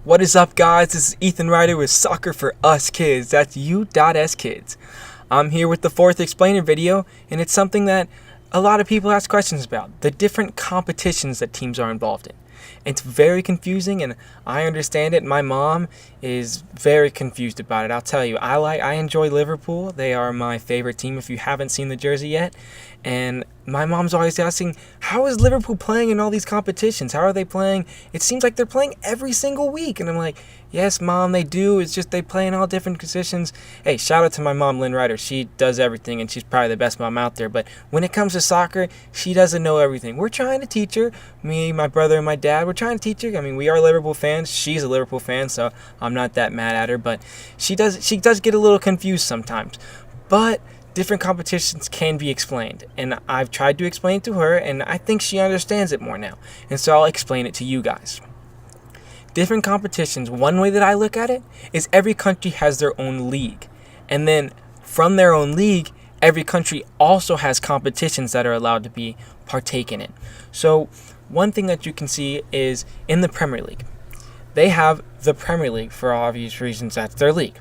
What is up, guys? This is Ethan Ryder with Soccer for Us Kids. That's U.S Kids. I'm here with the fourth explainer video, and it's something that a lot of people ask questions about. The different competitions that teams are involved in. It's very confusing, and I understand it. My mom is very confused about it. I'll tell you, I enjoy Liverpool. They are my favorite team if you haven't seen the jersey yet. And my mom's always asking, how is Liverpool playing in all these competitions? How are they playing? It seems like they're playing every single week. And I'm like, yes, Mom, they do. It's just they play in all different positions. Hey, shout out to my mom, Lynn Ryder. She does everything, and she's probably the best mom out there. But when it comes to soccer, she doesn't know everything. We're trying to teach her. Me, my brother, and my dad, we're trying to teach her. I mean, we are Liverpool fans. She's a Liverpool fan, so I'm not that mad at her. But she does get a little confused sometimes. But different competitions can be explained, and I've tried to explain it to her, and I think she understands it more now. And so I'll explain it to you guys. Different competitions, one way that I look at it is every country has their own league. And then from their own league, every country also has competitions that are allowed to be partaken in. So one thing that you can see is in the Premier League. They have the Premier League for obvious reasons, that's their league.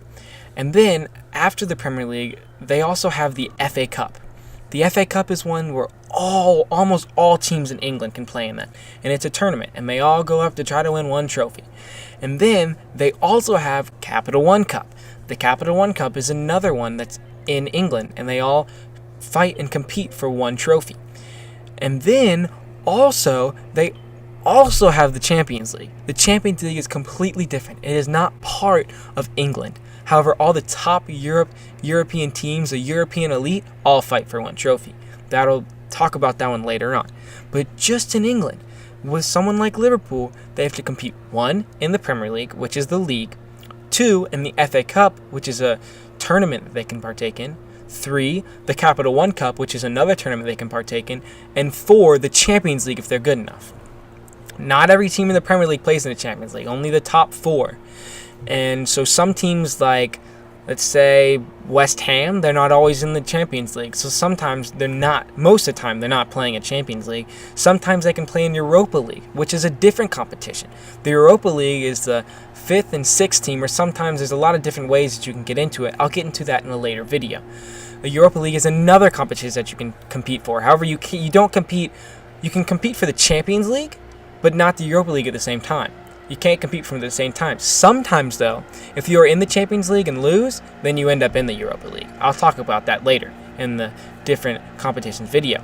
And then after the Premier League, they also have the FA Cup. The FA Cup is one where almost all teams in England can play in that. And it's a tournament, and they all go up to try to win one trophy. And then they also have Capital One Cup. The Capital One Cup is another one that's in England, and they all fight and compete for one trophy. And then they also have the Champions League. The Champions League is completely different. It is not part of England. However, all the top European teams, the European elite, all fight for one trophy. That'll talk about that one later on. But just in England, with someone like Liverpool, they have to compete 1 in the Premier League, which is the league, 2 in the FA Cup, which is a tournament that they can partake in, 3 the Capital One Cup, which is another tournament they can partake in, and 4 the Champions League if they're good enough. Not every team in the Premier League plays in the Champions League, only the top 4. And so some teams like, let's say, West Ham, they're not always in the Champions League. So sometimes most of the time they're not playing a Champions League. Sometimes they can play in Europa League, which is a different competition. The Europa League is the 5th and 6th team, or sometimes there's a lot of different ways that you can get into it. I'll get into that in a later video. The Europa League is another competition that you can compete for. However, you can compete for the Champions League, but not the Europa League at the same time. You can't compete from the same time. Sometimes, though, if you're in the Champions League and lose, then you end up in the Europa League. I'll talk about that later in the different competitions video.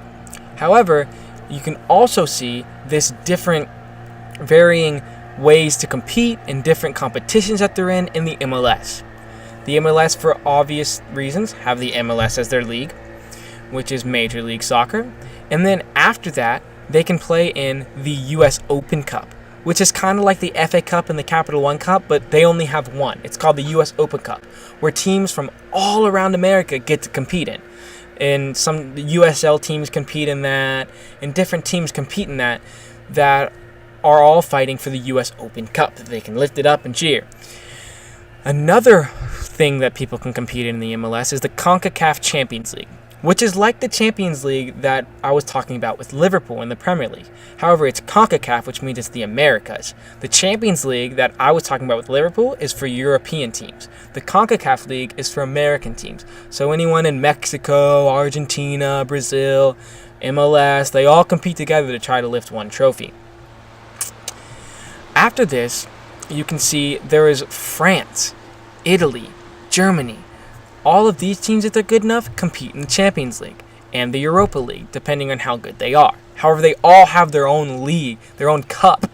However, you can also see this different varying ways to compete in different competitions that they're in the MLS. The MLS, for obvious reasons, have the MLS as their league, which is Major League Soccer. And then after that, they can play in the US Open Cup, which is kind of like the FA Cup and the Capital One Cup, but they only have one. It's called the US Open Cup, where teams from all around America get to compete in. And some USL teams compete in that, and different teams compete in that are all fighting for the US Open Cup, that they can lift it up and cheer. Another thing that people can compete in the MLS is the CONCACAF Champions League, which is like the Champions League that I was talking about with Liverpool in the Premier League. However, it's CONCACAF, which means it's the Americas. The Champions League that I was talking about with Liverpool is for European teams. The CONCACAF League is for American teams. So anyone in Mexico, Argentina, Brazil, MLS, they all compete together to try to lift one trophy. After this, you can see there is France, Italy, Germany. All of these teams, if they're good enough, compete in the Champions League and the Europa League, depending on how good they are. However, they all have their own league, their own cup.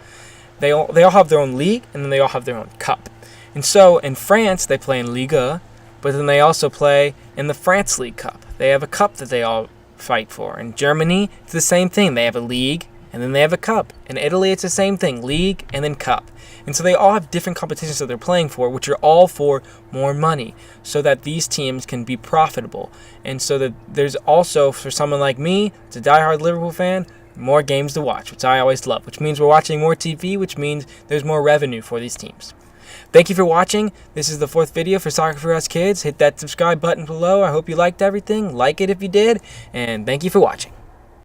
They all have their own league, and then they all have their own cup. And so in France, they play in Liga, but then they also play in the France League Cup. They have a cup that they all fight for. In Germany, it's the same thing. They have a league, and then they have a cup. In Italy, it's the same thing, league and then cup. And so they all have different competitions that they're playing for, which are all for more money, so that these teams can be profitable. And so that there's also, for someone like me, it's a diehard Liverpool fan, more games to watch, which I always love, which means we're watching more TV, which means there's more revenue for these teams. Thank you for watching. This is the 4th video for Soccer for Us Kids. Hit that subscribe button below. I hope you liked everything. Like it if you did, and thank you for watching.